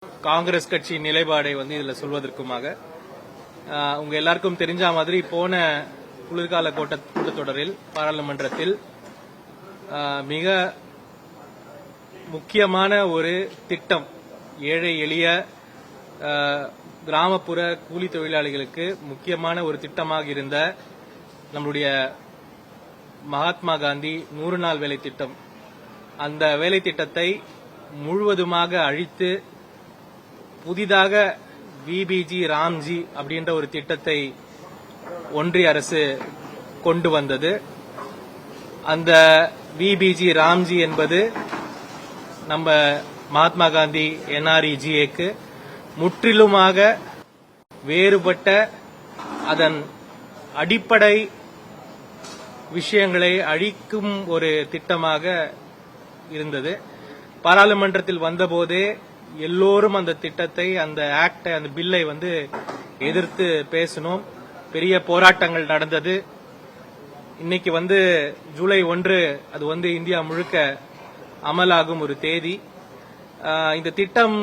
காங்கிரஸ் கட்சி நிலைப்பாடை இதுல சொல்வதற்குமாக உங்க எல்லாருக்கும் தெரிஞ்ச மாதிரி போன குளிர்கால கூட்டத்தொடரில் பாராளுமன்றத்தில் மிக முக்கியமான ஒரு திட்டம் ஏழை எளிய கிராமப்புற கூலி தொழிலாளிகளுக்கு முக்கியமான ஒரு திட்டமாக இருந்த நம்முடைய மகாத்மா காந்தி 100 நாள் வேலை திட்டம் அந்த வேலை திட்டத்தை முழுவதுமாக அழித்து புதிதாக விபிஜி ராம்ஜி அப்படின்ற ஒரு திட்டத்தை ஒன்றிய அரசு கொண்டு வந்தது. அந்த விபிஜி ராம்ஜி என்பது நம்ம மகாத்மா காந்தி என்ஆர்இஜிஏக்கு முற்றிலுமாக வேறுபட்ட அதன் அடிப்படை விஷயங்களை அழிக்கும் ஒரு திட்டமாக இருந்தது. பாராளுமன்றத்தில் வந்தபோதே எல்லோரும் அந்த திட்டத்தை அந்த ஆக்டை அந்த பில்லை எதிர்த்து பேசணும். பெரிய போராட்டங்கள் நடந்தது. இன்னைக்கு ஜூலை 1 அது இந்தியா முழுக்க அமலாகும் ஒரு தேதி. இந்த திட்டம்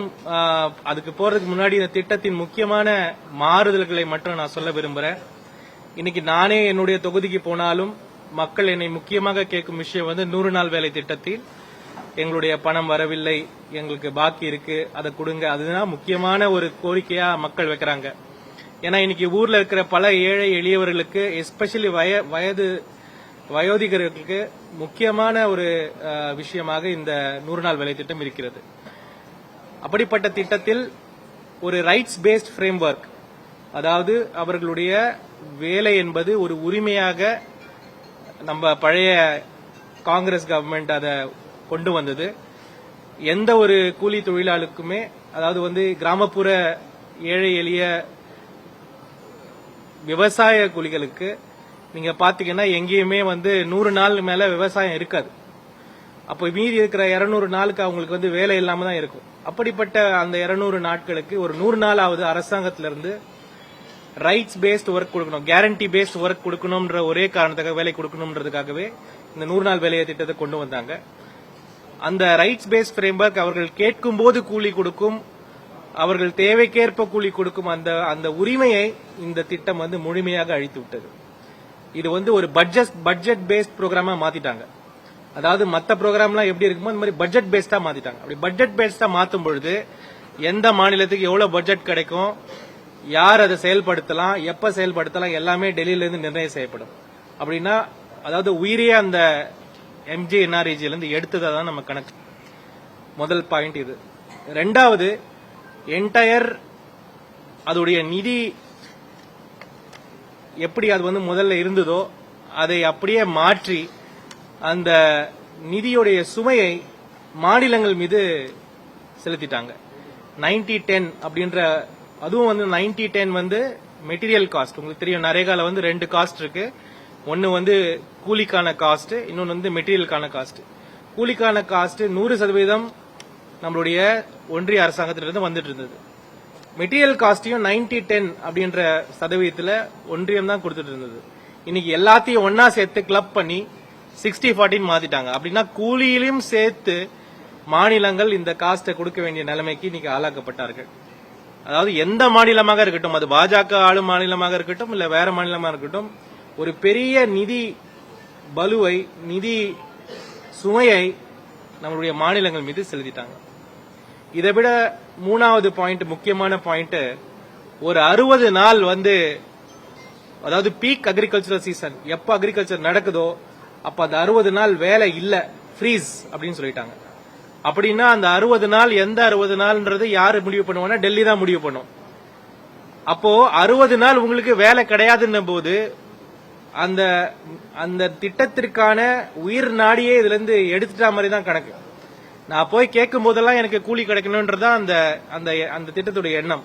அதுக்கு போறதுக்கு முன்னாடி இந்த திட்டத்தின் முக்கியமான மாறுதல்களை மட்டும் நான் சொல்ல விரும்புறேன். இன்னைக்கு நானே என்னுடைய தொகுதிக்கு போனாலும் மக்கள் என்னை முக்கியமாக கேட்கும் விஷயம் 100 நாள் வேலை திட்டத்தில் எங்களுடைய பணம் வரவில்லை, எங்களுக்கு பாக்கி இருக்கு, அதை கொடுங்க. அதுதான் முக்கியமான ஒரு கோரிக்கையா மக்கள் வைக்கிறாங்க. ஏன்னா இன்னைக்கு ஊர்ல இருக்கிற பல ஏழை எளியவர்களுக்கு எஸ்பெஷலி வயோதிகர்களுக்கு முக்கியமான ஒரு விஷயமாக இந்த 100 நாள் வேலை திட்டம் இருக்கிறது. அப்படிப்பட்ட திட்டத்தில் ஒரு ரைட்ஸ் பேஸ்ட் ஃப்ரேம் ஒர்க், அதாவது அவர்களுடைய வேலை என்பது ஒரு உரிமையாக நம்ம பழைய காங்கிரஸ் கவர்மெண்ட் அதை கொண்டு வந்தது. எந்த ஒரு கூலி தொழிலாளருக்குமே, அதாவது கிராமப்புற ஏழை எளிய விவசாய கூலிகளுக்கு நீங்க பாத்தீங்கன்னா எங்கேயுமே 100 நாள் மேல விவசாயம் இருக்காது. அப்போ மீதி இருக்கிற 200 நாளுக்கு அவங்களுக்கு வேலை இல்லாம தான் இருக்கும். அப்படிப்பட்ட அந்த 200 நாட்களுக்கு ஒரு 100 நாளாவது அரசாங்கத்திலிருந்து ரைட்ஸ் பேஸ்ட் ஒர்க் கொடுக்கணும், கேரண்டி பேஸ்ட் ஒர்க் கொடுக்கணும்ன்ற ஒரே காரணத்துக்காக வேலை கொடுக்கணும்ன்றதுக்காகவே இந்த 100 நாள் வேலை திட்டத்தை கொண்டு வந்தாங்க. அந்த ரைட்ஸ் பேஸ்ட் ஃப்ரேம்வொர்க் அவர்கள் கேட்கும் போது கூலி கொடுக்கும், அவர்கள் தேவைக்கேற்ப கூலி கொடுக்கும் அந்த உரிமையை இந்த திட்டம் முழுமையாக அழித்து விட்டது. இது ஒரு பட்ஜெட் பேஸ்ட் ப்ரோக்ராமா மாத்திட்டாங்க. அதாவது மத்த ப்ரோக்ராம்லாம் எப்படி இருக்குமோ அந்த மாதிரி பட்ஜெட் பேஸ்டா மாத்திட்டாங்க. அப்படி பட்ஜெட் பேஸ்டா மாத்தும் பொழுது எந்த மாநிலத்துக்கு எவ்வளவு பட்ஜெட் கிடைக்கும், யார் அதை செயல்படுத்தலாம், எப்ப செயல்படுத்தலாம், எல்லாமே டெல்லியில இருந்து நிர்ணயம் செய்யப்படும். அப்படின்னா அதாவது உயிரியே அந்த எம்ஜி என்ஆர்இஜில இருந்து எடுத்ததா தான் நம்ம கணக்கு. முதல் பாயிண்ட் இது. ரெண்டாவது, என்டையர் அதோடைய நிதி எப்படி அது முதல்ல இருந்ததோ அதை அப்படியே மாற்றி அந்த நிதியுடைய சுமையை மாநிலங்கள் மீது செலுத்திட்டாங்க. 90-10 அப்படின்ற, அதுவும் 90-10 மெட்டீரியல் காஸ்ட். உங்களுக்கு தெரியும் நரேகால 2 காஸ்ட் இருக்கு. ஒன்னு கூலிக்கான காஸ்ட், இன்னொன்னு மெட்டீரியலுக்கான காஸ்ட். கூலிக்கான காஸ்ட் 100% நம்மளுடைய ஒன்றிய அரசாங்கத்திலிருந்து வந்துட்டு இருந்தது. மெட்டீரியல் காஸ்டையும் 90-10 அப்படின்ற சதவீதத்தில் ஒன்றியம் தான் கொடுத்துட்டு இருந்தது. இன்னைக்கு எல்லாத்தையும் ஒன்னா சேர்த்து கிளப் பண்ணி 60-40 மாத்திட்டாங்க. அப்படின்னா கூலியிலும் சேர்த்து மாநிலங்கள் இந்த காஸ்டை கொடுக்க வேண்டிய நிலைமைக்கு இன்னைக்கு ஆளாக்கப்பட்டார்கள். அதாவது எந்த மாநிலமாக இருக்கட்டும், அது பாஜக ஆளும் மாநிலமாக இருக்கட்டும் இல்ல வேற மாநிலமாக இருக்கட்டும், ஒரு பெரிய நிதி பலுவை, நிதி சுமையை நம்மளுடைய மாநிலங்கள் மீது செலுத்திட்டாங்க. இதை விட மூணாவது பாயிண்ட், முக்கியமான பாயிண்ட், ஒரு 60 நாள் அதாவது பீக் அக்ரிகல்ச்சரல் சீசன் எப்ப அக்ரிகல்ச்சர் நடக்குதோ அப்ப அந்த 60 நாள் வேலை இல்ல, ஃப்ரீஸ் அப்படின்னு சொல்லிட்டாங்க. அப்படின்னா அந்த 60 நாள் எந்த 60 நாள்ன்றது யாரு முடிவு பண்ணுவாங்கன்னா டெல்லி தான் முடிவு பண்ணும். அப்போ 60 நாள் உங்களுக்கு வேலை கிடையாதுன்ன போது அந்த அந்த திட்டத்திற்கான உயிர் நாடியே இதுல இருந்து எடுத்துட்டா மாதிரி தான் கணக்கு. நான் போய் கேட்கும் போதெல்லாம் எனக்கு கூலி கிடைக்கணும்ன்றதான் அந்த அந்த திட்டத்துடைய எண்ணம்.